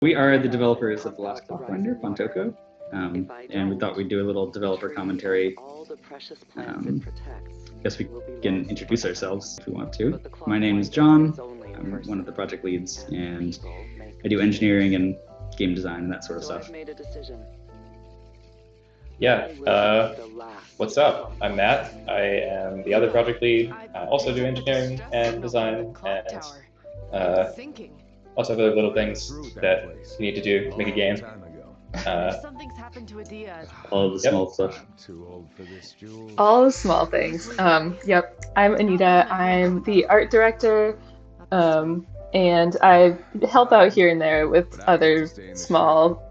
We are the developers of the Last Clockwinder, Pontoco, and we thought we'd do a little developer commentary. I guess we can introduce ourselves if we want to. My name is John. I'm one of the project leads, and I do engineering and game design and that sort of stuff. Yeah, what's up? I'm Matt. I am the other project lead. I also do engineering and design, and also other little things that you need to do to make a game. Something's happened to Adia. All the small stuff. All the small things. Yep. I'm Anita. I'm the art director, and I help out here and there with other small,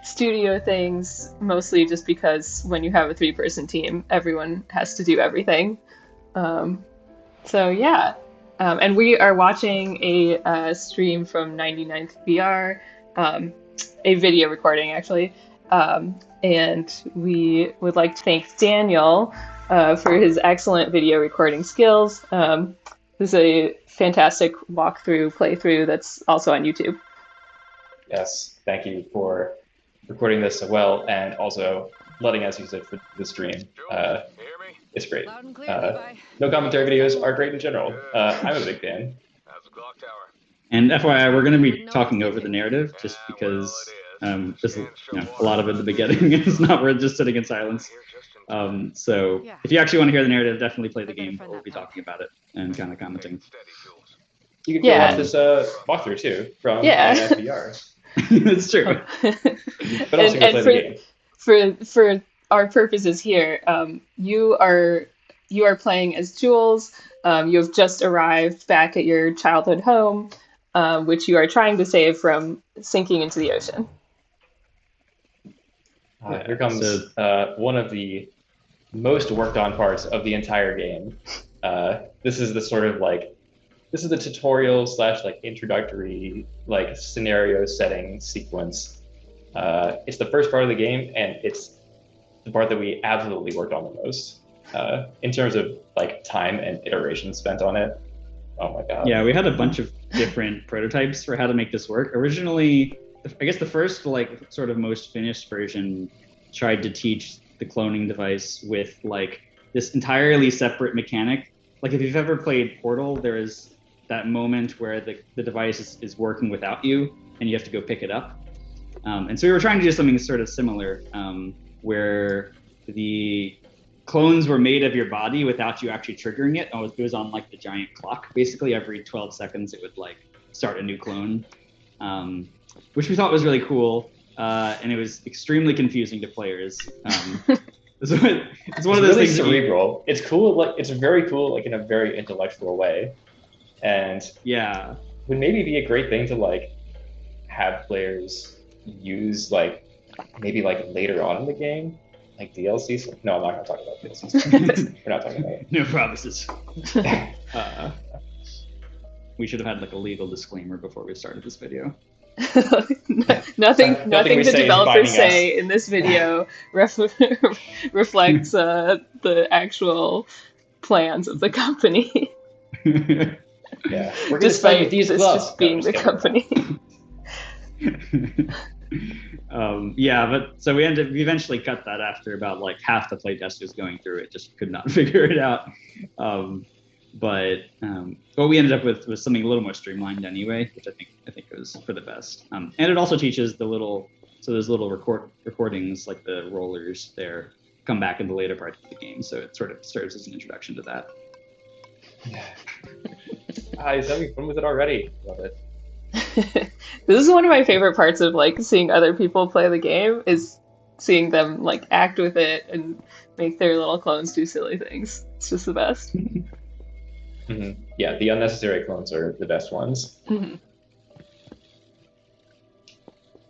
studio things, mostly just because when you have a 3-person team, everyone has to do everything. So yeah. And we are watching a stream from 99th VR, a video recording actually, and we would like to thank Daniel for his excellent video recording skills. This is a fantastic playthrough that's also on YouTube. Yes, thank you for recording this so well and also letting us use it for the stream. It's great. No commentary videos are great in general. I'm a big fan. And FYI, we're going to be talking over the narrative just because just, a lot of it at the beginning is not worth just sitting in silence. So if you actually want to hear the narrative, definitely play the game, but we'll be talking about it and kind of commenting. You can go watch this walkthrough too from VR. That's true. But also go play the game. For our purposes here, you are playing as Jules. You have just arrived back at your childhood home, which you are trying to save from sinking into the ocean. Here comes one of the most worked on parts of the entire game. This is the sort of this is the tutorial / introductory scenario setting sequence. It's the first part of the game, and it's the part that we absolutely worked on the most in terms of time and iteration spent on it. Oh my god. Yeah, we had a bunch of different prototypes for how to make this work. Originally, I guess the first sort of most finished version tried to teach the cloning device with this entirely separate mechanic. If you've ever played Portal, there is that moment where the device is working without you and you have to go pick it up. And so we were trying to do something sort of similar, where the clones were made of your body without you actually triggering it. It was on the giant clock. Basically every 12 seconds it would start a new clone, which we thought was really cool. And it was extremely confusing to players. It's one of those really things cerebral. It's cool. It's very cool, in a very intellectual way. And yeah, would maybe be a great thing to have players use maybe later on in the game, DLCs. No, I'm not going to talk about DLCs. We're not talking about it. No promises. We should have had a legal disclaimer before we started this video. Nothing the developers say us in this video reflects the actual plans of the company. Yeah, we're going to sign with these gloves. Just being the company. But so we eventually cut that after about half the playtest was going through it, just could not figure it out. But what we ended up with was something a little more streamlined anyway, which I think was for the best. And it also teaches those little recordings, the rollers there, come back in the later parts of the game. So it sort of serves as an introduction to that. He's having fun with it already. Love it. This is one of my favorite parts of seeing other people play the game, is seeing them act with it and make their little clones do silly things. It's just the best. Mm-hmm. Yeah, the unnecessary clones are the best ones. Mm-hmm.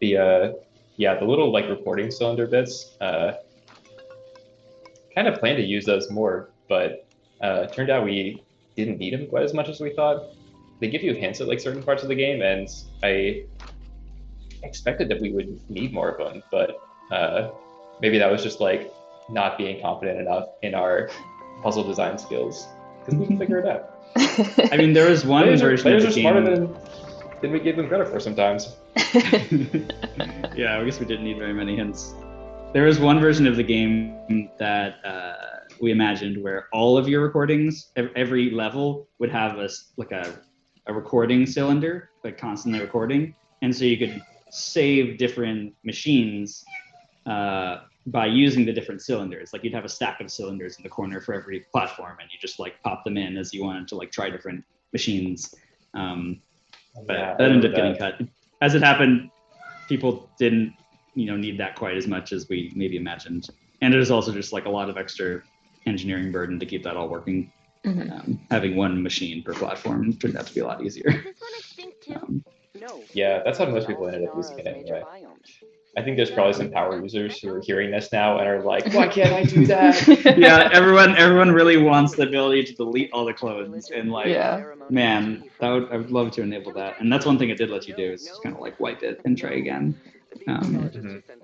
The little recording cylinder bits, kind of planned to use those more, but turned out we didn't need them quite as much as we thought. They give you hints at certain parts of the game, and I expected that we would need more of them, but maybe that was just not being confident enough in our puzzle design skills, because we can figure it out. I mean, there was one version of the game. Smarter than we give them credit for sometimes. Yeah, I guess we didn't need very many hints. There was one version of the game that we imagined where all of your recordings, every level would have a recording cylinder, like constantly recording, and so you could save different machines by using the different cylinders. Like you'd have a stack of cylinders in the corner for every platform, and you just like pop them in as you wanted to like try different machines. But that ended up getting cut. As it happened, people didn't, need that quite as much as we maybe imagined. And it is also just like a lot of extra engineering burden to keep that all working. Having one machine per platform turned out to be a lot easier. Yeah, that's how most people ended up using it anyway. I think there's probably some power users who are hearing this now and are like, why can't I do that? Yeah, everyone really wants the ability to delete all the clones, and man, I would love to enable that. And that's one thing it did let you do, is just kind of like wipe it and try again.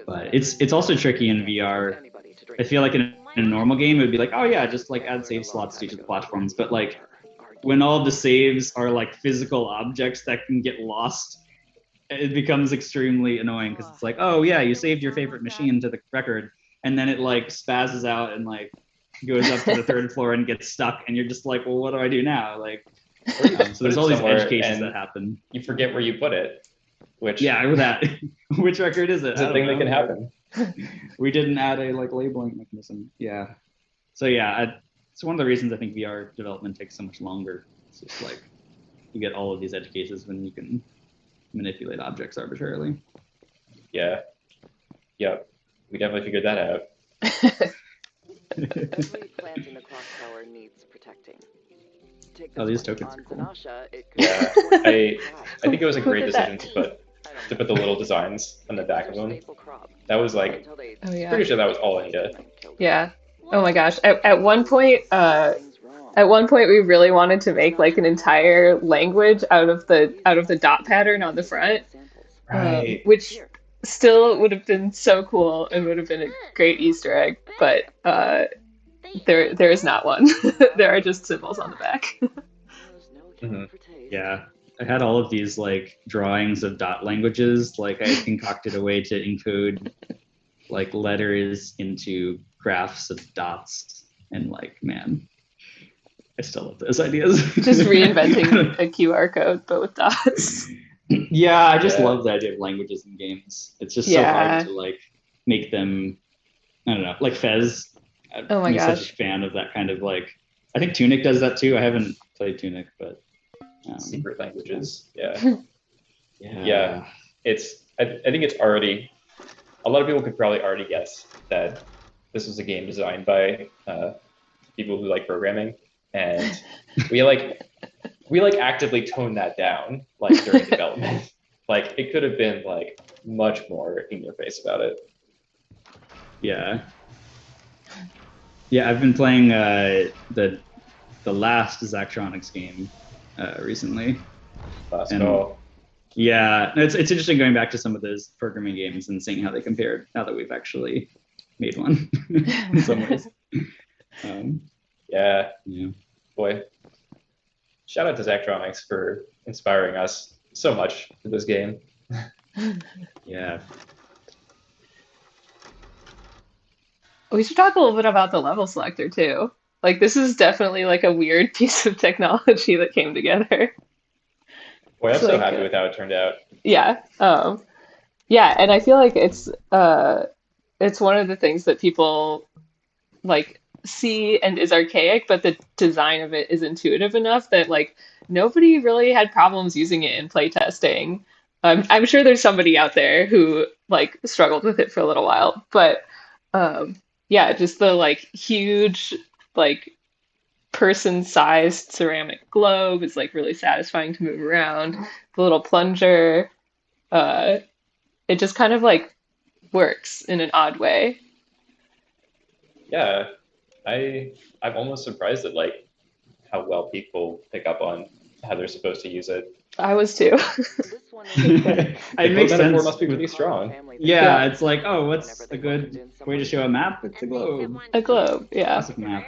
But it's also tricky in VR. I feel like in a normal game it would be like, oh yeah, just like add save slots to each of the platforms. But like when all the saves are like physical objects that can get lost, it becomes extremely annoying, because it's like, oh yeah, you saved your favorite machine to the record, and then it like spazzes out and like goes up to the third floor and gets stuck, and you're just like, well, what do I do now? Like, so there's all these edge cases that happen. You forget where you put it. Which which record is it? It's a thing that can happen. We didn't add a like labeling mechanism. Yeah. So it's one of the reasons I think VR development takes so much longer. It's just like you get all of these edge cases when you can manipulate objects arbitrarily. Yeah. Yep. We definitely figured that out. Every plant in the clock tower needs protecting. These tokens are cool. Yeah, I think it was a great decision to put the little designs on the back of them. That was like, pretty sure that was all Anita. Yeah. Oh my gosh. At one point, we really wanted to make like an entire language out of the dot pattern on the front, Right. Which still would have been so cool and would have been a great Easter egg, but there is not one. There are just symbols on the back. Yeah, I had all of these like drawings of dot languages. Like I concocted a way to encode like letters into graphs of dots, and like, man, I still love those ideas. Just reinventing a QR code, but with dots. Yeah, I just love the idea of languages in games. It's just so hard to like make them, I don't know, like Fez. I'm such a fan of that kind of like, I think Tunic does that too. I haven't played Tunic, but secret languages. Yeah. It's I think it's already, a lot of people could probably already guess that this was a game designed by people who like programming, and we actively toned that down like during development. Like it could have been like much more in your face about it. Yeah, I've been playing the last Zachtronics game recently. Last Call. Yeah, it's interesting going back to some of those programming games and seeing how they compared now that we've actually made one in some ways. Yeah. Boy, shout out to Zachtronics for inspiring us so much for this game. Yeah. We should talk a little bit about the level selector too. Like this is definitely like a weird piece of technology that came together. Boy, I'm so happy with how it turned out. Yeah. Yeah, and I feel like it's one of the things that people like see and is archaic, but the design of it is intuitive enough that like nobody really had problems using it in playtesting. I'm sure there's somebody out there who like struggled with it for a little while, but yeah, just the like huge like person-sized ceramic globe is like really satisfying to move around. The little plunger, it just kind of like works in an odd way. Yeah, I'm almost surprised at like how well people pick up on how they're supposed to use it. I was too. It makes sense. Must be really strong. Yeah, it's like, oh, what's a good way to show a map? It's a globe. A globe, yeah. Classic map.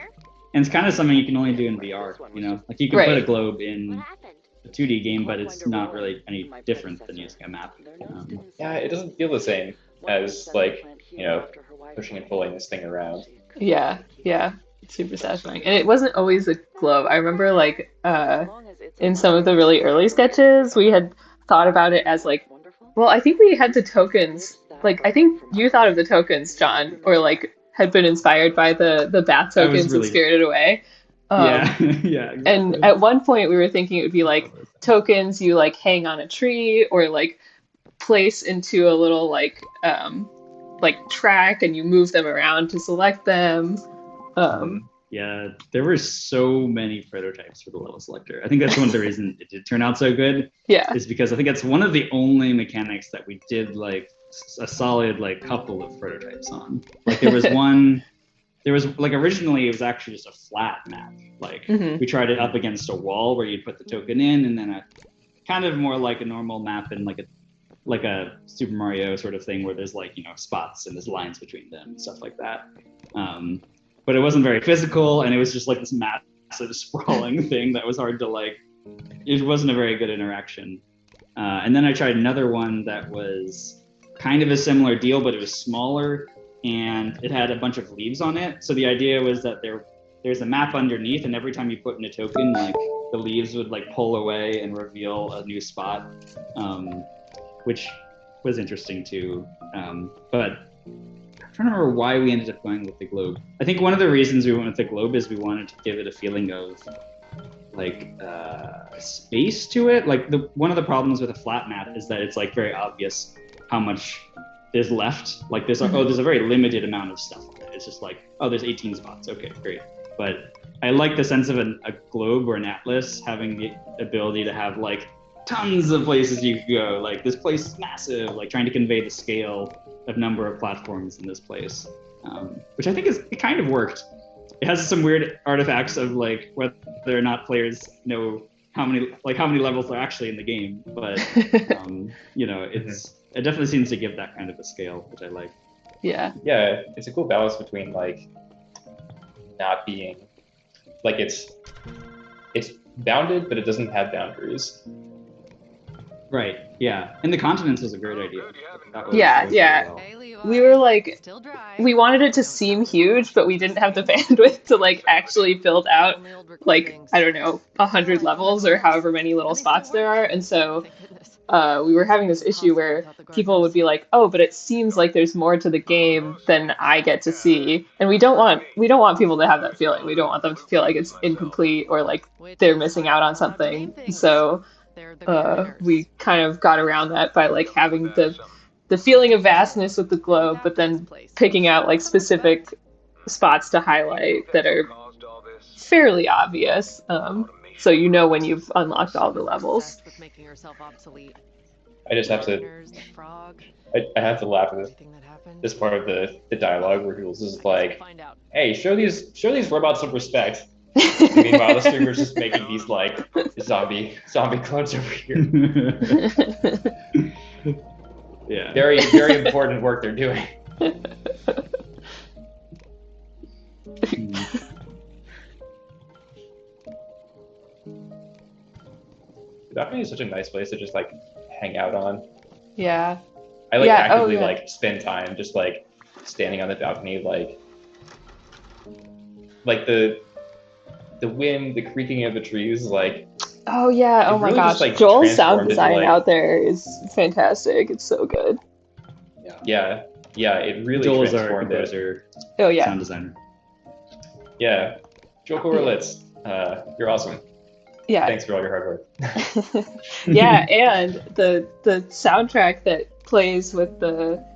And it's kind of something you can only do in VR, you know? Like you can put a globe in 2D game, but it's not really any different than using a map. Yeah, it doesn't feel the same as like, pushing and pulling this thing around. Yeah, it's super satisfying. And it wasn't always a globe. I remember like in some of the really early sketches, we had thought about it as like, well, I think we had the tokens. Like, I think you thought of the tokens, John, or like had been inspired by the bath tokens and Spirited Away. Yeah, yeah. Exactly. And at one point, we were thinking it would be like tokens you like hang on a tree or like place into a little like track, and you move them around to select them. Yeah, there were so many prototypes for the level selector. I think that's one of the reasons it did turn out so good. Yeah, is because I think that's one of the only mechanics that we did like a solid like couple of prototypes on. Like there was like originally it was actually just a flat map. Like we tried it up against a wall where you'd put the token in, and then a kind of more like a normal map and like a Super Mario sort of thing where there's like, spots and there's lines between them and stuff like that. But it wasn't very physical, and it was just like this massive sprawling thing that was hard to like, it wasn't a very good interaction. And then I tried another one that was kind of a similar deal, but it was smaller and it had a bunch of leaves on it. So the idea was that there's a map underneath, and every time you put in a token, like the leaves would like pull away and reveal a new spot, which was interesting too. But I'm trying to remember why we ended up going with the globe. I think one of the reasons we went with the globe is we wanted to give it a feeling of like space to it. Like one of the problems with a flat map is that it's like very obvious how much is left. Like there's there's a very limited amount of stuff on it. It's just like, oh, there's 18 spots. Okay, great. But I like the sense of a globe or an atlas having the ability to have like tons of places you could go. Like this place is massive, like trying to convey the scale of number of platforms in this place, which I think it kind of worked. It has some weird artifacts of like whether or not players know how many levels are actually in the game, but it definitely seems to give that kind of a scale, which I like. Yeah, it's a cool balance between like not being like it's bounded, but it doesn't have boundaries. Right. Yeah. And the continents was a great idea. Yeah. We were like, we wanted it to seem huge, but we didn't have the bandwidth to like actually build out like, I don't know, 100 levels or however many little spots there are. And so we were having this issue where people would be like, oh, but it seems like there's more to the game than I get to see. And we don't want people to have that feeling. We don't want them to feel like it's incomplete or like they're missing out on something. So we kind of got around that by like having the feeling of vastness with the globe, but then picking out like specific spots to highlight that are fairly obvious. So when you've unlocked all the levels. I just have to I have to laugh at this part of the dialogue where Jules is like, hey, show these robots some respect. And meanwhile, the streamer's just making these like zombie clones over here. Yeah. Very, very important work they're doing. The balcony is such a nice place to just like hang out on. Yeah. I like actively like spend time just like standing on the balcony, like the wind, the creaking of the trees, like. Oh yeah! Oh my gosh! Just, like, Joel's sound design out there is fantastic. It's so good. Yeah. It really Joel's transformed our composer. Oh yeah. Sound designer. Yeah, Joel Korolitz, you're awesome. Yeah. Thanks for all your hard work. Yeah, and the soundtrack that plays with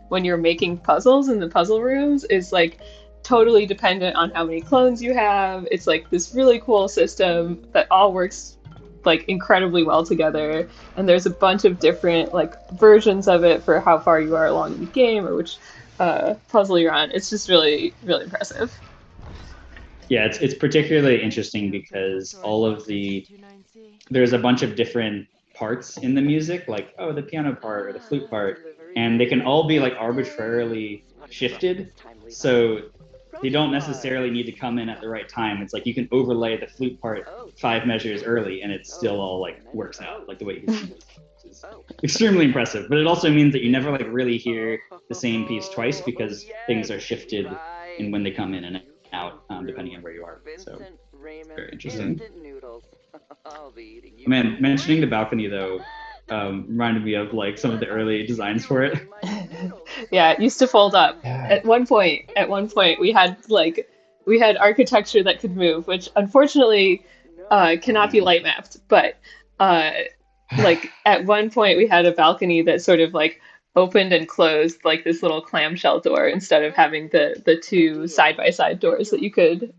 when you're making puzzles in the puzzle rooms is like totally dependent on how many clones you have. It's like this really cool system that all works like incredibly well together, and there's a bunch of different like versions of it for how far you are along in the game or which puzzle you're on. It's just really, really impressive. Yeah, it's particularly interesting because there's a bunch of different parts in the music, like the piano part or the flute part, and they can all be like arbitrarily shifted, so they don't necessarily need to come in at the right time. It's like you can overlay the flute part 5 measures early, and it still all like works out like the way he's which is extremely impressive. But it also means that you never like really hear the same piece twice because things are shifted in when they come in and out, depending on where you are. So it's very interesting. Man, mentioning the balcony though reminded me of like some of the early designs for it. Yeah, it used to fold up. At one point, we had architecture that could move, which unfortunately cannot be light mapped. But like at one point, we had a balcony that sort of like opened and closed like this little clamshell door instead of having the 2 side by side doors that you could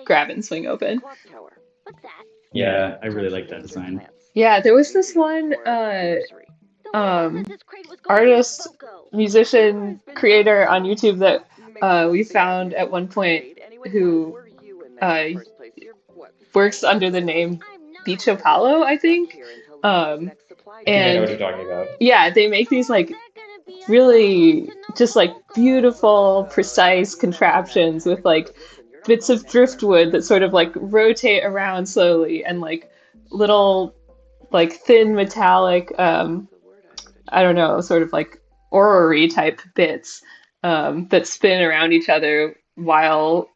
grab and swing open. Yeah, I really like that design. Yeah, there was this one artist, musician, creator on YouTube that we found at one point who works under the name Bicho Palo, I think. I know what you're talking about. Yeah, they make these like really just like beautiful, precise contraptions with like bits of driftwood that sort of like rotate around slowly and like little like thin metallic I don't know, sort of like orrery type bits that spin around each other while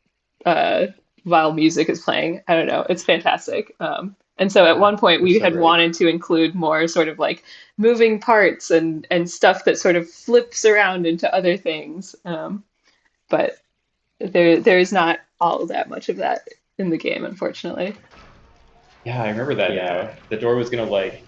music is playing. I don't know, it's fantastic. And so at one point we had wanted to include more sort of like moving parts and stuff that sort of flips around into other things. But there is not all that much of that in the game, unfortunately. Yeah, I remember that now. The door was gonna like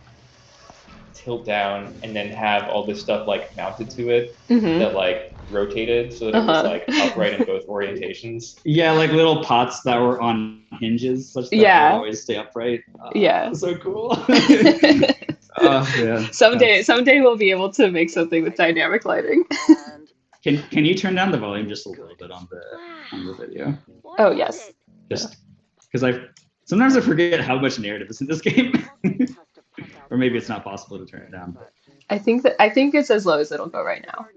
tilt down and then have all this stuff like mounted to it that like rotated so that it was like upright in both orientations. Yeah, like little pots that were on hinges such that they always stay upright. Yeah. So cool. Yeah. Someday we'll be able to make something with dynamic lighting. Can you turn down the volume just a little bit on the video? Oh yes. Just because sometimes I forget how much narrative is in this game. Or maybe it's not possible to turn it down. I think it's as low as it'll go right now.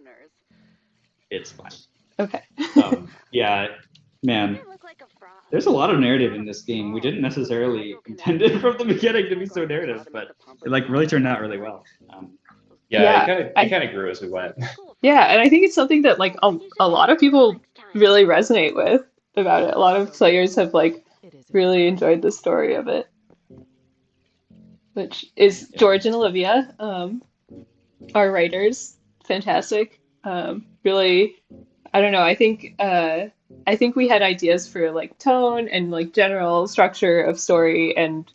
It's fine. Okay. Yeah, man. There's a lot of narrative in this game. We didn't necessarily intend it from the beginning to be so narrative, but it like really turned out really well. It kind of grew as we went. Yeah, and I think it's something that like a lot of people really resonate with about it. A lot of players have like really enjoyed the story of it, which is George and Olivia, our writers. Fantastic. Really, I don't know. I think we had ideas for like tone and like general structure of story, and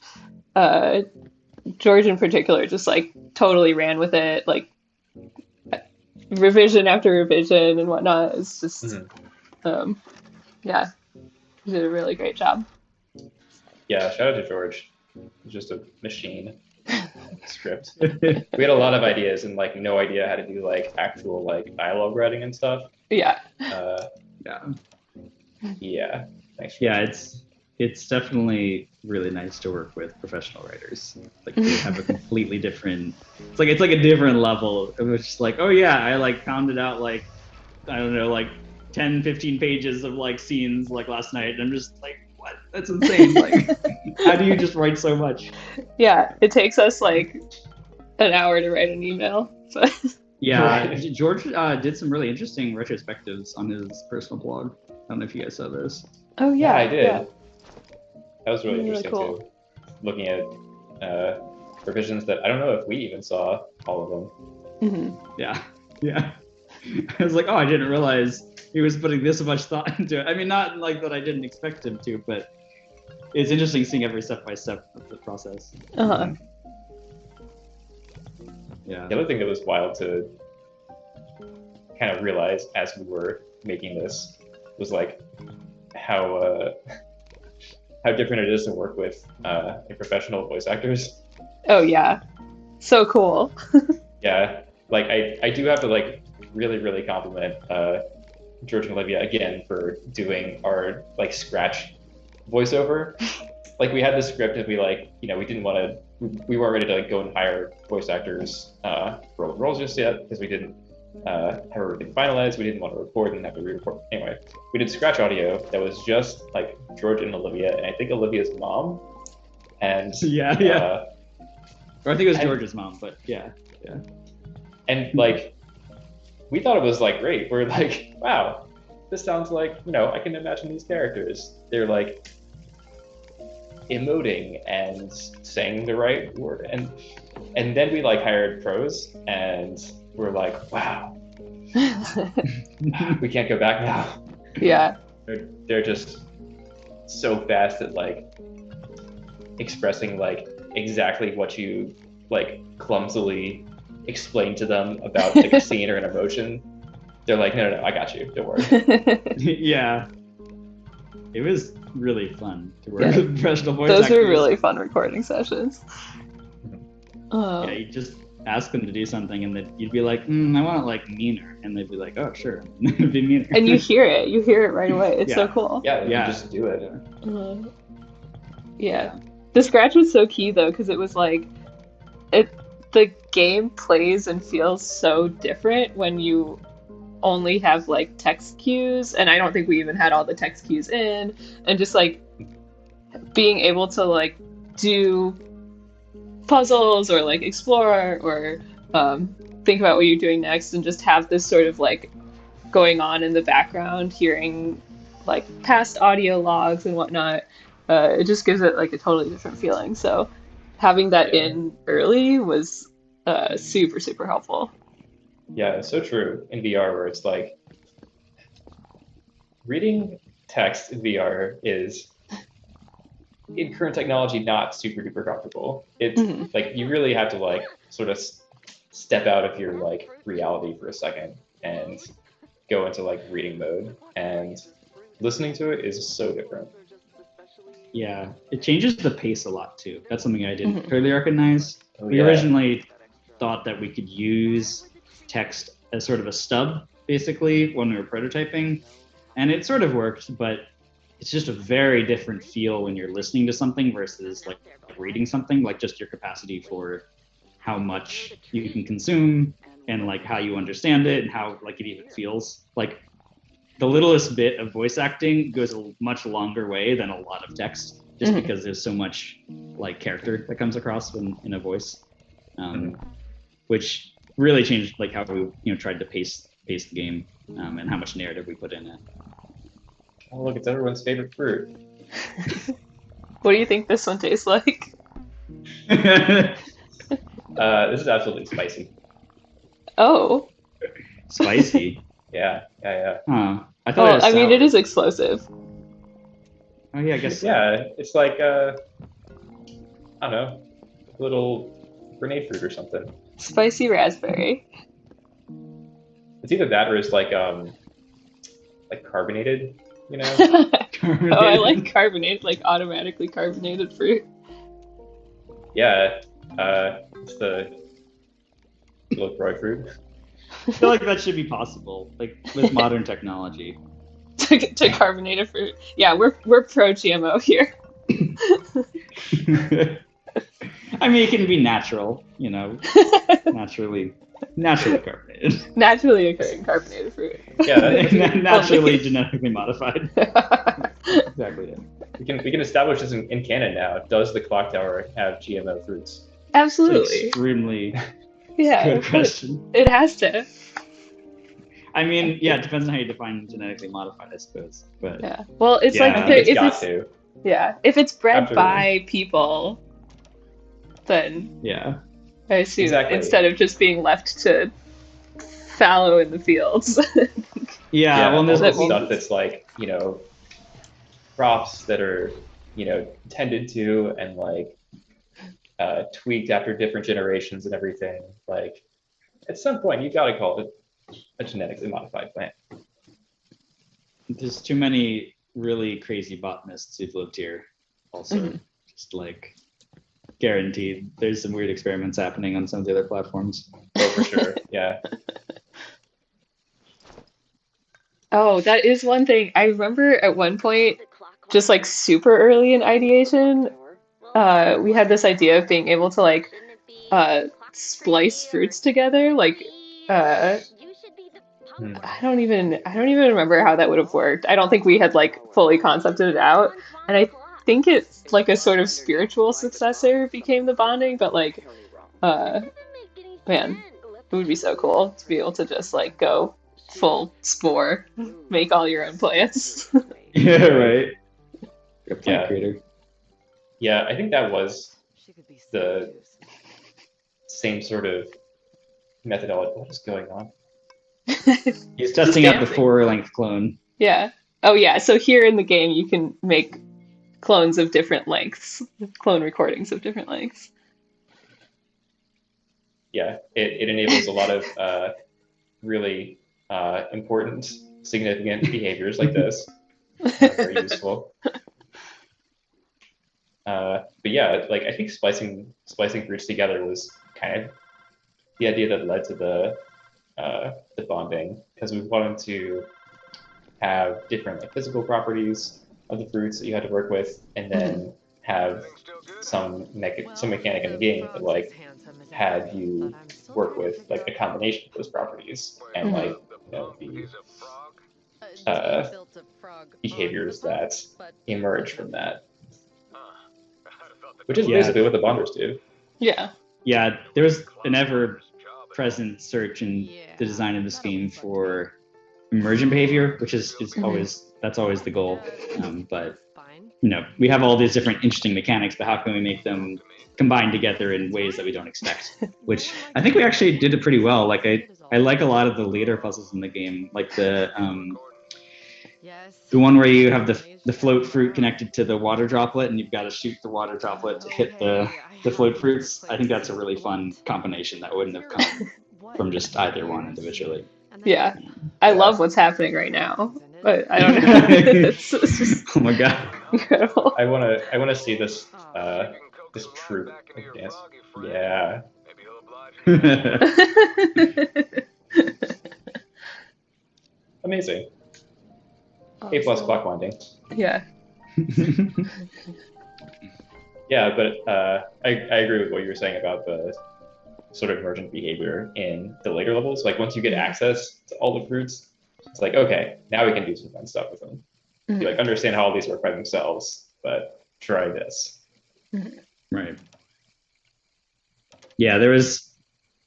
George in particular just like totally ran with it, like revision after revision and whatnot. It's just, yeah, he did a really great job. Yeah, shout out to George. He's just a machine. Script. We had a lot of ideas and like no idea how to do like actual like dialogue writing and stuff. Yeah. Yeah. Thanks. Yeah, it's definitely really nice to work with professional writers. Like they have a completely different. It's like a different level. It was just like, oh yeah, I like pounded out like I don't know like 10, 15 pages of like scenes like last night, and I'm just like, what? That's insane. Like, how do you just write so much? Yeah, it takes us like an hour to write an email. But yeah, George did some really interesting retrospectives on his personal blog. I don't know if you guys saw those. Oh yeah, I did. Yeah. That was really interesting cool. too. Looking at revisions that I don't know if we even saw all of them. Mm-hmm. Yeah. I was like, oh, I didn't realize he was putting this much thought into it. I mean, not like that I didn't expect him to, but it's interesting seeing every step by step of the process. Uh-huh. Yeah. The other thing that was wild to kind of realize as we were making this was like how different it is to work with professional voice actors. Oh yeah, so cool. Yeah, like I do have to like really compliment George and Olivia again for doing our like scratch voiceover. Like we had the script and we like, you know, we weren't ready to like go and hire voice actors for roles just yet because we didn't have everything finalized. We didn't want to record and have to re-record. Anyway, we did scratch audio that was just like George and Olivia, and I think Olivia's mom. And Yeah. Or I think it was George's mom, but yeah. And like, we thought it was like great. We're like, wow, this sounds like, I can imagine these characters. They're like emoting and saying the right word. And then we like hired pros and we're like, wow, we can't go back now. Yeah. They're just so fast at like expressing like exactly what you like clumsily explain to them about like a scene or an emotion. They're like, no, I got you. Don't worry. Yeah. It was really fun to work with professional voice Those actors. were really fun recording sessions. Yeah, you just ask them to do something and then you'd be like, I want it like meaner. And they'd be like, oh, sure. It'd be meaner. And you hear it right away. It's so cool. Yeah, you just do it. Yeah. The scratch was so key though, because it was like, the game plays and feels so different when you only have like text cues, and I don't think we even had all the text cues in, and just like being able to like do puzzles or like explore or think about what you're doing next, and just have this sort of like going on in the background, hearing like past audio logs and whatnot. It just gives it like a totally different feeling. So having that in early was super, super helpful. Yeah, it's so true in VR, where it's like reading text in VR is, in current technology, not super duper comfortable. It's like you really have to like sort of step out of your like reality for a second and go into like reading mode, and listening to it is so different. Yeah, it changes the pace a lot too. That's something I didn't totally recognize. We yeah. originally thought that we could use text as sort of a stub, basically, when we were prototyping. And it sort of worked, but it's just a very different feel when you're listening to something versus like reading something, like just your capacity for how much you can consume and like how you understand it and how like it even feels. Like the littlest bit of voice acting goes a much longer way than a lot of text, just because there's so much like character that comes across in a voice, which really changed like how we tried to pace the game and how much narrative we put in it. Oh, look, it's everyone's favorite fruit. What do you think this one tastes like? This is absolutely spicy. Oh. Spicy? Yeah. Huh. I thought it was sour. I mean, it is explosive. Oh yeah, I guess so. Yeah, it's like I don't know, a little grenade fruit or something. Spicy raspberry. It's either that or it's like carbonated, Carbonated. Oh, I like carbonated, like automatically carbonated fruit. Yeah, it's the LaCroix fruit. I feel like that should be possible, like with modern technology. to carbonate a fruit. Yeah, we're pro GMO here. I mean, it can be natural, naturally carbonated. Naturally occurring carbonated fruit. Yeah, naturally genetically modified. Exactly. Yeah. We can establish this in canon now. Does the clock tower have GMO fruits? Absolutely. Extremely good question. It has to. I mean, yeah, it depends on how you define genetically modified, I suppose. But yeah, well, it's like if it's bred by people, then I assume instead of just being left to fallow in the fields. Well, there's stuff that's like crops that are tended to and like tweaked after different generations and everything. Like at some point, you've got to call it a genetically modified plant. There's too many really crazy botanists who've lived here. Also, just like guaranteed, there's some weird experiments happening on some of the other platforms. Oh, for sure. Yeah. Oh, that is one thing. I remember at one point, just like super early in ideation, we had this idea of being able to like splice fruits together. Like, I don't even remember how that would have worked. I don't think we had like fully concepted it out. And think it's like a sort of spiritual successor became the bonding, but like, uh, man, it would be so cool to be able to just like go full spore, make all your own plants. Yeah, right. A plant Yeah. creator. Yeah, I think that was the same sort of methodology. What is going on? He's testing out the dancing. 4-length clone. Yeah. Oh yeah. So here in the game, you can make clones of different lengths, clone recordings of different lengths. Yeah, it enables a lot of really important, significant behaviors like this. Very useful. But yeah, like I think splicing fruits together was kind of the idea that led to the bonding, because we wanted to have different like physical properties of the fruits that you had to work with, and then have some mechanic in the game that like had you work with like a combination of those properties and like the behaviors that emerge from that, which is basically what the bonders do. Yeah. Yeah, there's an ever-present search in the design of this game for emergent behavior, which is always the goal. But we have all these different interesting mechanics, but how can we make them combine together in ways that we don't expect? Which I think we actually did it pretty well. Like I like a lot of the later puzzles in the game, like the one where you have the float fruit connected to the water droplet, and you've got to shoot the water droplet to hit the float fruits. I think that's a really fun combination that wouldn't have come from just either one individually. Yeah. I love what's happening right now, but I don't know. It's just Oh my god. incredible. I wanna see this this troop dance. Yeah. Amazing. A+ clockwinding. Yeah. Yeah, but I agree with what you were saying about the sort of emergent behavior in the later levels. Like once you get access to all the fruits, it's like, okay, now we can do some fun stuff with them. You like understand how all these work by themselves, but try this. Right. Yeah, there's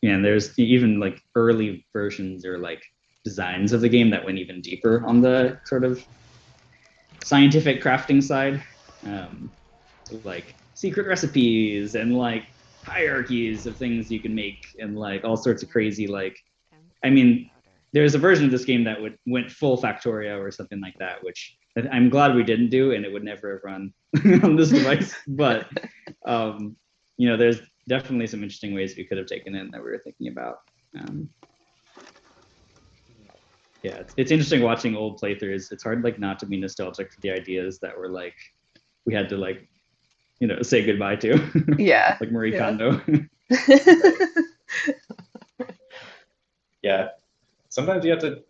even like early versions or like designs of the game that went even deeper on the sort of scientific crafting side, like secret recipes and like hierarchies of things you can make and like all sorts of crazy, like, I mean, there's a version of this game that went full Factorio or something like that, which I'm glad we didn't do, and it would never have run on this device. But there's definitely some interesting ways we could have taken it that we were thinking about. Yeah, it's interesting watching old playthroughs. It's hard like not to be nostalgic for the ideas that were like we had to like say goodbye to. Yeah. Like Marie Kondo. Yeah. Sometimes you have to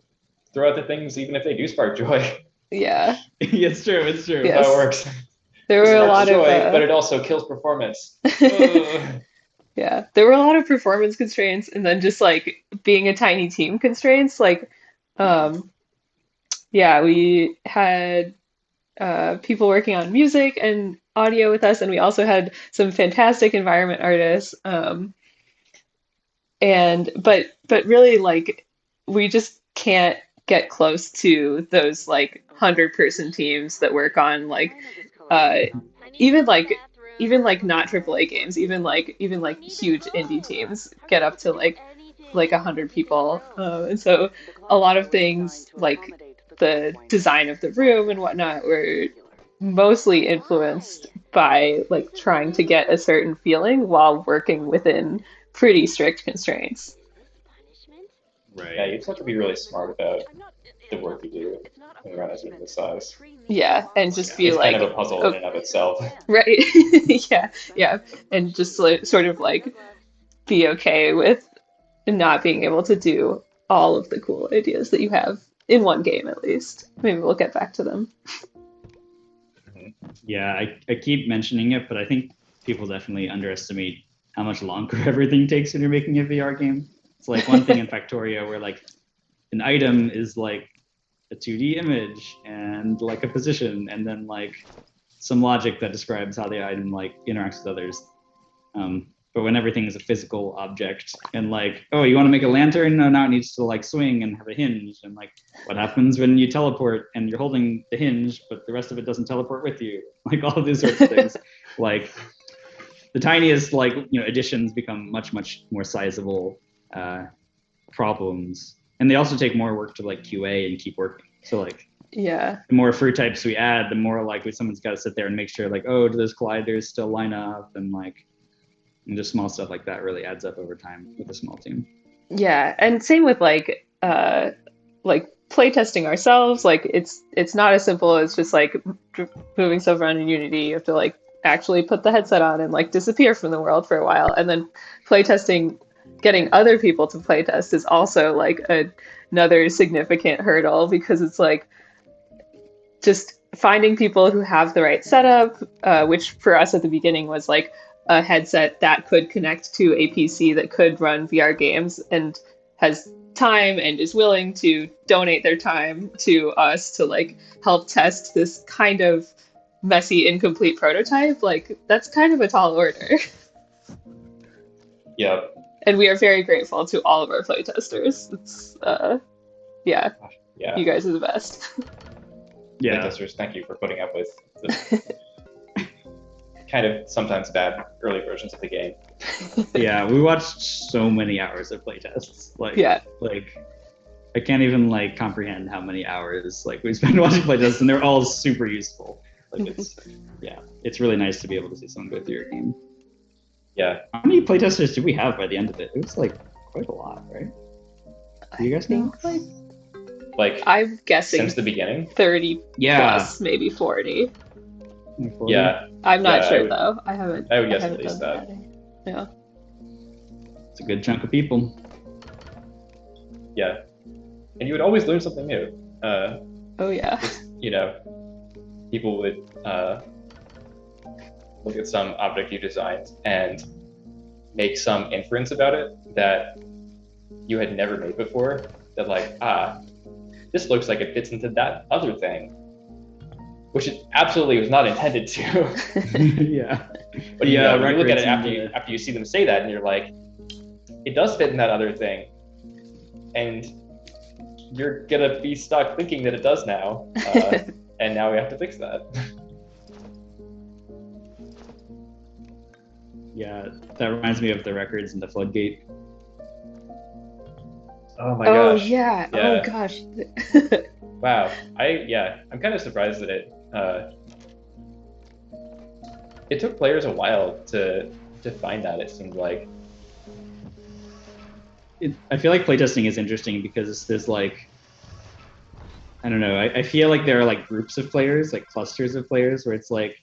throw out the things even if they do spark joy. Yeah. It's true. Yes. That's how it works. There were a lot joy, of but it also kills performance. Yeah, there were a lot of performance constraints, and then just like being a tiny team constraints. Like, yeah, we had people working on music and audio with us, and we also had some fantastic environment artists. But really, like, we just can't get close to those like 100-person teams that work on like even like not AAA games, even like huge indie teams get up to like 100 people, and so a lot of things like the design of the room and whatnot were mostly influenced by like trying to get a certain feeling while working within pretty strict constraints. Right. Yeah, you just have to be really smart about the work you do when you're on a team this size. Yeah, and just be It's like, kind of a puzzle in and of itself. right? Yeah, and just sort of like be okay with not being able to do all of the cool ideas that you have in one game, at least. Maybe we'll get back to them. Yeah, I keep mentioning it, but I think people definitely underestimate how much longer everything takes when you're making a VR game. It's like one thing in Factorio where like an item is like a 2D image and like a position, and then like some logic that describes how the item like interacts with others. But when everything is a physical object and like, oh, you want to make a lantern? No, now it needs to like swing and have a hinge. And like, what happens when you teleport and you're holding the hinge, but the rest of it doesn't teleport with you? Like all of these sorts of things. Like the tiniest like, additions become much, much more sizable problems. And they also take more work to like QA and keep working. So like, yeah, the more fruit types we add, the more likely someone's got to sit there and make sure like, oh, do those colliders still line up? And like, and just small stuff like that really adds up over time with a small team. Yeah, and same with like playtesting ourselves. Like it's not as simple as just like moving stuff around in Unity. You have to like actually put the headset on and like disappear from the world for a while. And then playtesting, getting other people to playtest is also like another significant hurdle, because it's like just finding people who have the right setup, which for us at the beginning was like a headset that could connect to a PC that could run VR games and has time and is willing to donate their time to us to like help test this kind of messy, incomplete prototype. Like that's kind of a tall order. Yep. And we are very grateful to all of our playtesters. It's yeah, you guys are the best. Yeah, playtesters, thank you for putting up with the kind of sometimes bad early versions of the game. Yeah, we watched so many hours of playtests. Like, like I can't even like comprehend how many hours like we spent watching playtests, and they're all super useful. Like it's really nice to be able to see someone go through your game. Yeah. How many playtesters did we have by the end of it? It was like quite a lot, right? Do you guys know? Like I'm guessing since the beginning? 30 plus, maybe 40. 40? Yeah. I'm not sure though. I would guess at least that. Yeah. It's a good chunk of people. Yeah. And you would always learn something new. Oh yeah. Just, people would look at some object you designed and make some inference about it that you had never made before. That like, this looks like it fits into that other thing, which it absolutely was not intended to. Yeah. But you look at it after you see them say that, and you're like, it does fit in that other thing, and you're gonna be stuck thinking that it does now, and now we have to fix that. Yeah, that reminds me of the records in the Floodgate. Oh my gosh. Oh yeah. Oh gosh. Wow. I'm kind of surprised that it took players a while to find that, it seemed like. I feel like playtesting is interesting because there's like, I don't know, I feel like there are like groups of players, like clusters of players, where it's like,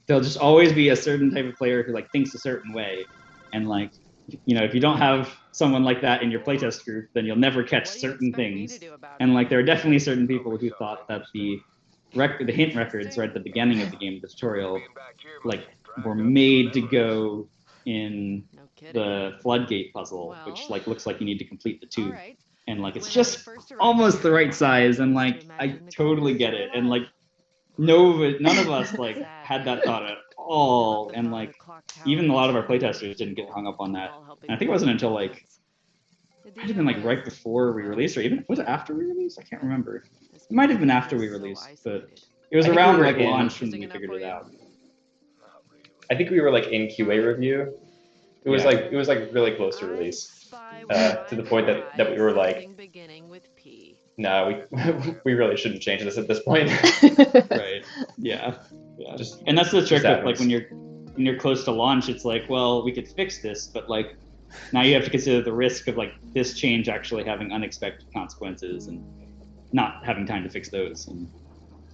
there'll just always be a certain type of player who like thinks a certain way. And like, if you don't have someone like that in your playtest group, then you'll never catch certain things. And like, there are definitely certain people who thought that the hint records right at the beginning of the game, the tutorial, like were made to go in the Floodgate puzzle, which like looks like you need to complete the tube. And like, it's just almost the right size. And like, I totally get it. And like, none of us like had that thought at all. And like, even a lot of our playtesters didn't get hung up on that. And I think it wasn't until like, it might have been like right before we released, or even, was it after we released? I can't remember. It might have been after we released, but it was around like launch when we figured it out. I think we were like in QA review. It was like really close to release, to the point that we were like, no, we really shouldn't change this at this point. Right. Yeah. And that's the trick with like when you're close to launch, it's like, well, we could fix this, but like now you have to consider the risk of like this change actually having unexpected consequences and not having time to fix those. And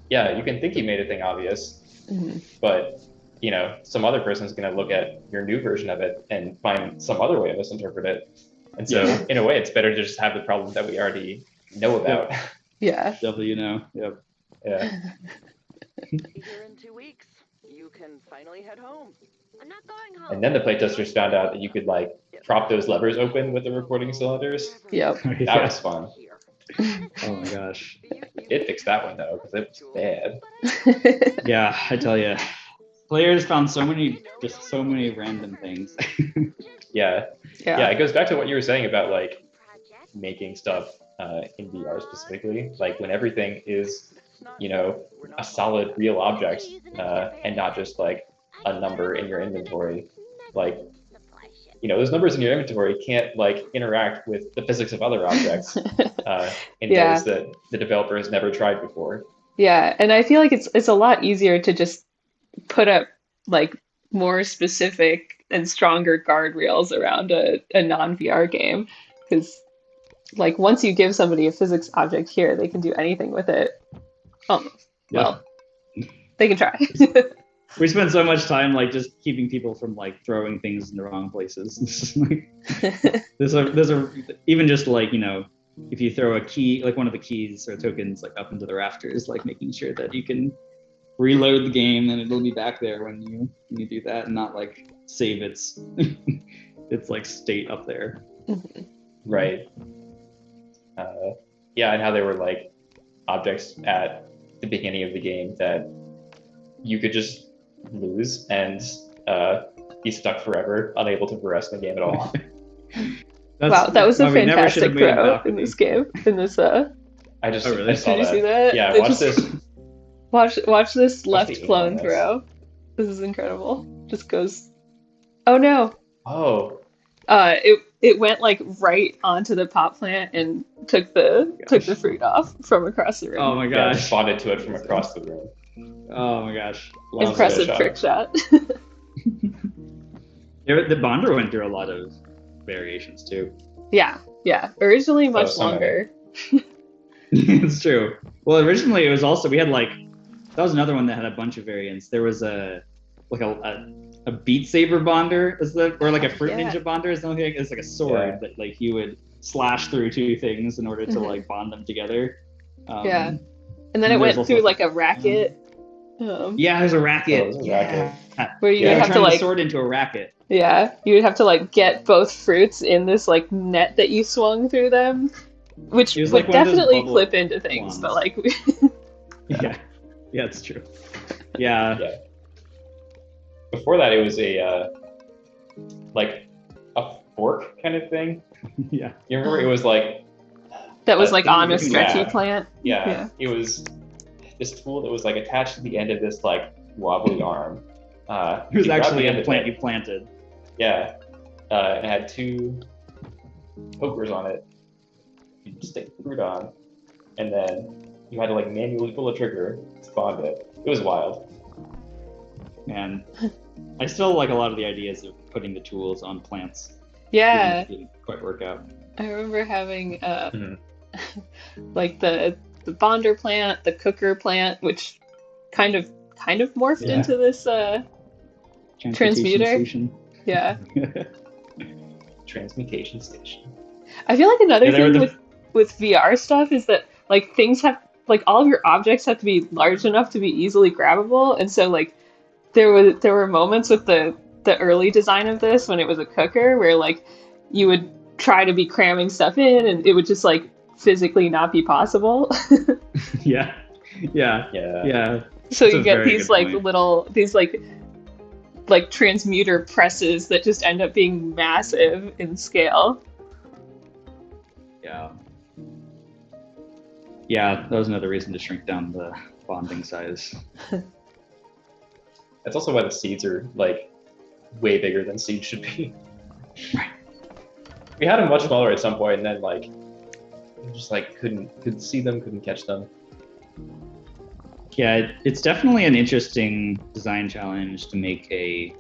yeah, you can think you made a thing obvious, but some other person's going to look at your new version of it and find some other way to misinterpret it. And so in a way, it's better to just have the problem that we already know about. Yeah. Yep. Yeah. Here in 2 weeks, you can finally head home. I'm not going home. And then the playtesters found out that you could like prop those levers open with the recording cylinders. Yep. That was fun. Oh my gosh. it fixed that one though, because it was bad. Yeah, I tell you, players found so many random things. Yeah. It goes back to what you were saying about like making stuff in VR specifically, like when everything is, you know, a solid real object and not just like a number in your inventory. Like, you know, those numbers in your inventory can't like interact with the physics of other objects in ways that the developer has never tried before. Yeah, and I feel like it's a lot easier to just put up like more specific and stronger guardrails around a non-VR game, because like once you give somebody a physics object here, they can do anything with it. Almost. Well, they can try. We spend so much time like just keeping people from like throwing things in the wrong places. there's a even just like, you know, if you throw a key, like one of the keys or tokens like up into the rafters, like making sure that you can reload the game and it'll be back there when you do that, and not like save its like state up there. Right. And how they were like objects at the beginning of the game that you could just lose and be stuck forever, unable to progress in the game at all. Wow, that was a fantastic throw in this game. In this I just saw Did you see that? Yeah, watch this. Watch this left clone throw. This is incredible. Just goes. Oh no. Oh. It went like right onto the pot plant and took the fruit off from across the room. Oh my gosh. Yeah, responded to it from across the room. Oh my gosh. Impressive trick shot. The Bonder went through a lot of variations too. Yeah. Originally much longer. It's true. Well, originally it was also, we had like, that was another one that had a bunch of variants. There was a Beat Saber Bonder, or like a Fruit Ninja Bonder is something like, it's like a sword that like you would slash through two things in order to like bond them together. And then it went through like a racket. There's a racket. Where you would have to turn like the sword into a racket. Yeah, you would have to like get both fruits in this like net that you swung through them, which would like definitely clip into things, but like yeah, it's true. Yeah. Before that, it was like a fork kind of thing. Yeah. You remember it was like that was like on a stretchy plant. Yeah. It was this tool that was like attached to the end of this like wobbly arm. It was actually a plant you planted. Yeah. It had two pokers on it. You stick the fruit on, and then you had to like manually pull a trigger to bond it. It was wild. And I still like a lot of the ideas of putting the tools on plants. Yeah. Didn't quite work out. I remember having like the bonder plant, the cooker plant, which kind of morphed into this transmuter station. Yeah. Transmutation station. I feel like another thing with VR stuff is that like things have like all of your objects have to be large enough to be easily grabbable, and so like there were moments with the early design of this when it was a cooker where like you would try to be cramming stuff in and it would just like physically not be possible. Yeah. So you get these like little like transmuter presses that just end up being massive in scale. Yeah, that was another reason to shrink down the bonding size. That's also why the seeds are like way bigger than seeds should be. Right. We had them much smaller at some point, and then like just like couldn't see them, couldn't catch them. Yeah, it's definitely an interesting design challenge to make an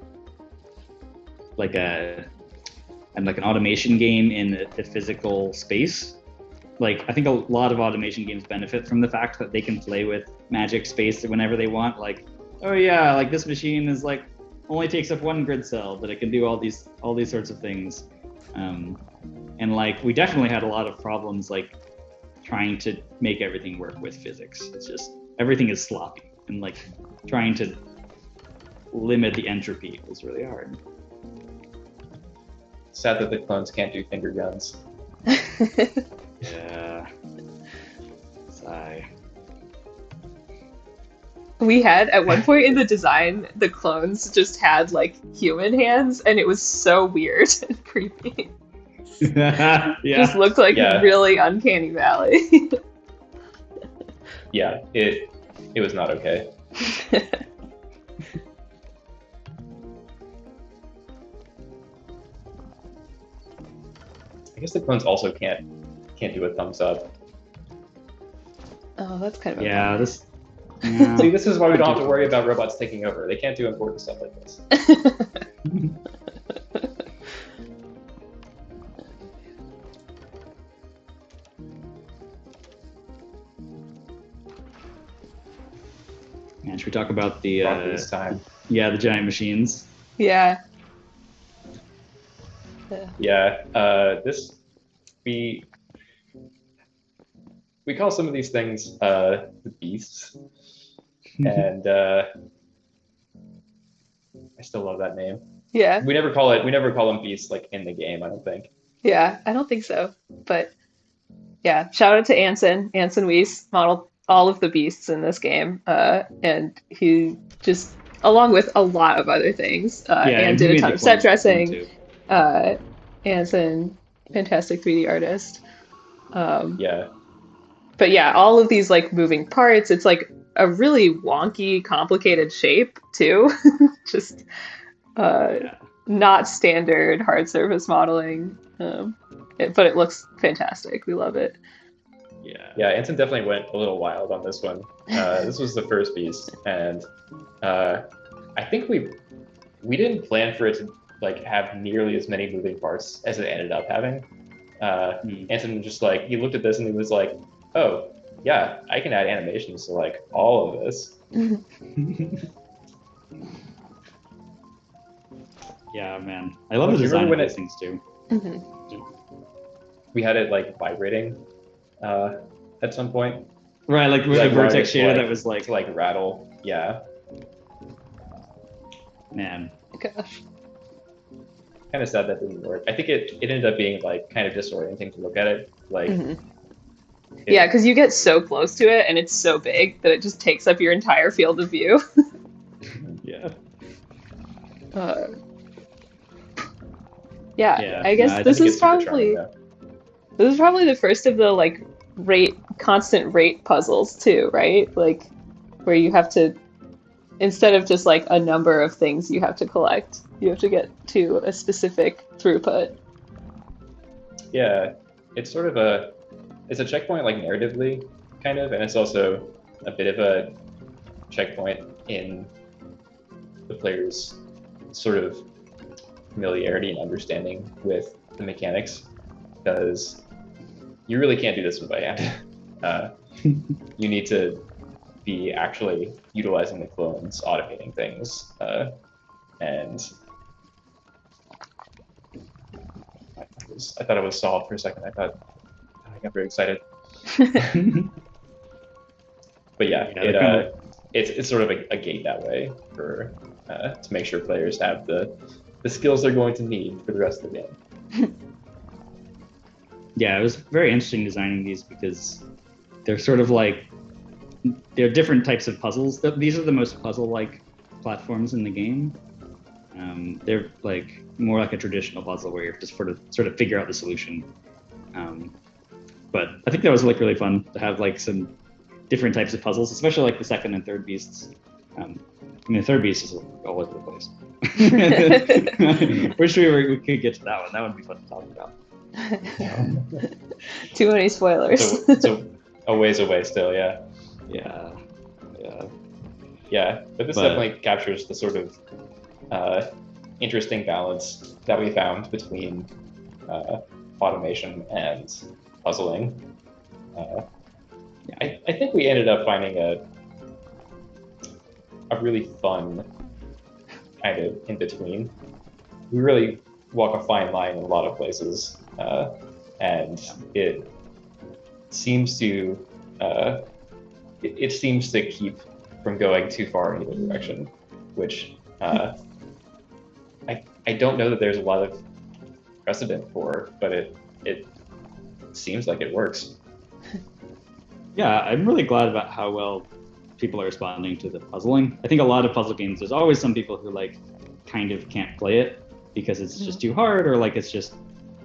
automation game in the physical space. Like, I think a lot of automation games benefit from the fact that they can play with magic space whenever they want. Like, oh yeah, like this machine is like only takes up one grid cell, but it can do all these sorts of things. And like we definitely had a lot of problems like trying to make everything work with physics. It's just everything is sloppy, and like trying to limit the entropy was really hard. Sad that the clones can't do finger guns. Yeah. Sigh. We had at one point in the design, the clones just had like human hands, and it was so weird and creepy. Yeah. Just looked like really uncanny valley. Yeah, it was not okay. I guess the clones also can't do a thumbs up. Oh, that's kind of yeah. bummer. See, this is why we don't have to worry about robots taking over. They can't do important stuff like this. And should we talk about the this time? Yeah, the giant machines. Yeah. This we call some of these things the beasts, and I still love that name. Yeah. We never call them beasts like in the game, I don't think. Yeah, I don't think so. But yeah, shout out to Anson Weiss, modeled all of the beasts in this game, and he just, along with a lot of other things, and did a ton of set dressing. Anson, fantastic 3D artist. But yeah, all of these like moving parts, it's like a really wonky, complicated shape too. Just not standard hard surface modeling, but it looks fantastic. We love it. Yeah, Anson definitely went a little wild on this one. This was the first beast, and I think we didn't plan for it to like have nearly as many moving parts as it ended up having. Anson just like, he looked at this and he was like, oh yeah, I can add animations to like all of this. Yeah, man, I love the design of these things too. We had it like vibrating at some point. Right, like with a vertex shader that was like to like rattle. Yeah. Man. Gosh. Kind of sad that didn't work. I think it ended up being like kind of disorienting to look at it. Like. Yeah, because you get so close to it and it's so big that it just takes up your entire field of view. Yeah. I guess this is probably the first of the like constant rate puzzles too, right? Like where you have to, instead of just like a number of things you have to collect, you have to get to a specific throughput. Yeah, it's sort of it's a checkpoint like narratively, kind of, and it's also a bit of a checkpoint in the player's sort of familiarity and understanding with the mechanics, because you really can't do this by hand. You need to be actually utilizing the clones, automating things, and I thought it was solved for a second. I got very excited. But yeah, it's sort of a gate that way for to make sure players have the skills they're going to need for the rest of the game. Yeah, it was very interesting designing these because they're sort of like, they're different types of puzzles. These are the most puzzle-like platforms in the game. They're like more like a traditional puzzle where you have to sort of figure out the solution. But I think that was like really fun to have like some different types of puzzles, especially like the second and third beasts. I mean, the third beast is all over the place. Wish we could get to that one. That would be fun to talk about. Too many spoilers. So a ways away still, yeah. But this definitely captures the sort of interesting balance that we found between automation and puzzling. I think we ended up finding a really fun kind of in between. We really walk a fine line in a lot of places, and it seems to keep from going too far in either direction, which I don't know that there's a lot of precedent for, but it seems like it works. Yeah, I'm really glad about how well people are responding to the puzzling. I think a lot of puzzle games, there's always some people who like kind of can't play it because it's just too hard or like it's just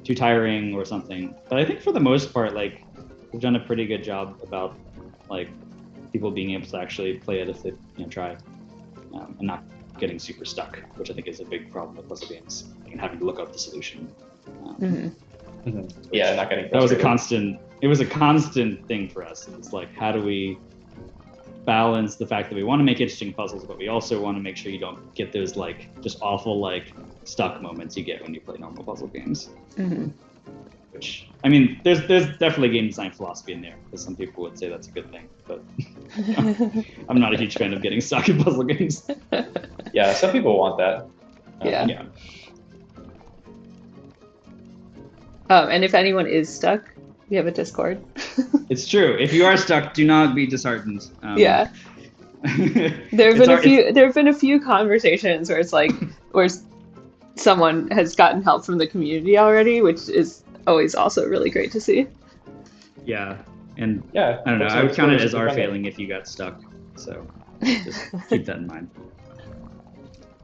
too tiring or something. But I think for the most part, like we've done a pretty good job about like people being able to actually play it if they try, and not getting super stuck, which I think is a big problem with puzzle games, and having to look up the solution. Yeah, not getting frustrated. It was a constant thing for us. It's like, how do we balance the fact that we want to make interesting puzzles, but we also want to make sure you don't get those like just awful like stuck moments you get when you play normal puzzle games. Which, I mean, there's definitely game design philosophy in there, because some people would say that's a good thing, but I'm not a huge fan of getting stuck in puzzle games. Yeah, some people want that. Yeah. And if anyone is stuck, we have a Discord. It's true. If you are stuck, do not be disheartened. Yeah. There have been a few conversations where it's like where someone has gotten help from the community already, which is always also really great to see. Yeah. And yeah, I don't know, I would count it as our failing if you got stuck. So just keep that in mind.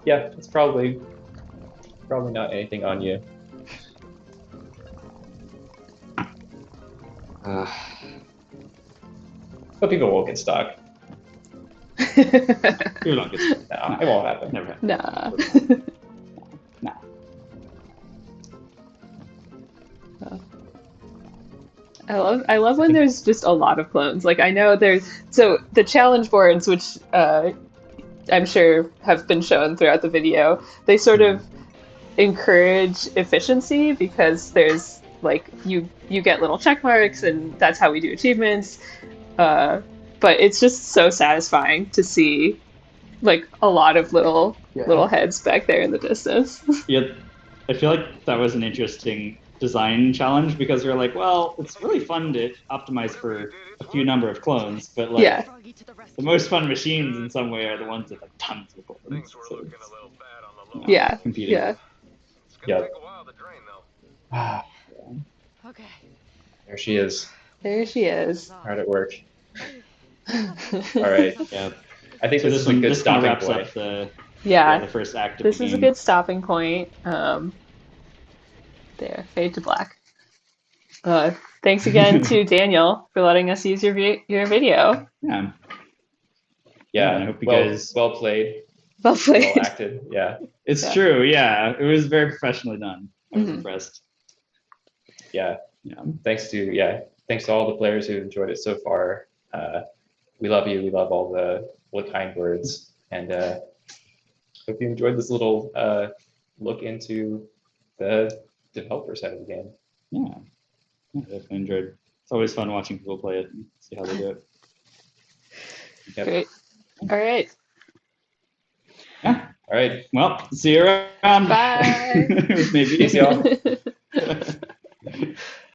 Yeah, it's probably not anything on you. But people will get stuck. You don't get stuck. No, it won't happen. Never happen. Nah. I love when there's just a lot of clones. Like I know so the challenge boards, which I'm sure have been shown throughout the video, they sort of encourage efficiency because there's like you get little check marks and that's how we do achievements. But it's just so satisfying to see like a lot of little heads back there in the distance. Yeah, I feel like that was an interesting design challenge because you're like, well, it's really fun to optimize for a few number of clones, but like the most fun machines in some way are the ones with like tons of clones. So competing. Yeah. Okay. There she is. There she is. Hard at work. All right. Yeah. I think this is a good stopping point. Up the first act of this the is game. a good stopping point. There, fade to black. Thanks again to Daniel for letting us use your video. Yeah. I hope you guys well played. Well played. Well acted. Yeah. It's true. Yeah, it was very professionally done. I was impressed. Yeah. Thanks to all the players who enjoyed it so far. We love you. We love all the kind words, and hope you enjoyed this little look into the developer side of the game. Yeah, definitely enjoyed. It's always fun watching people play it and see how they do it. Yep. Great. All right. Yeah. All right. Well, see you around. Bye. Maybe. Peace, y'all.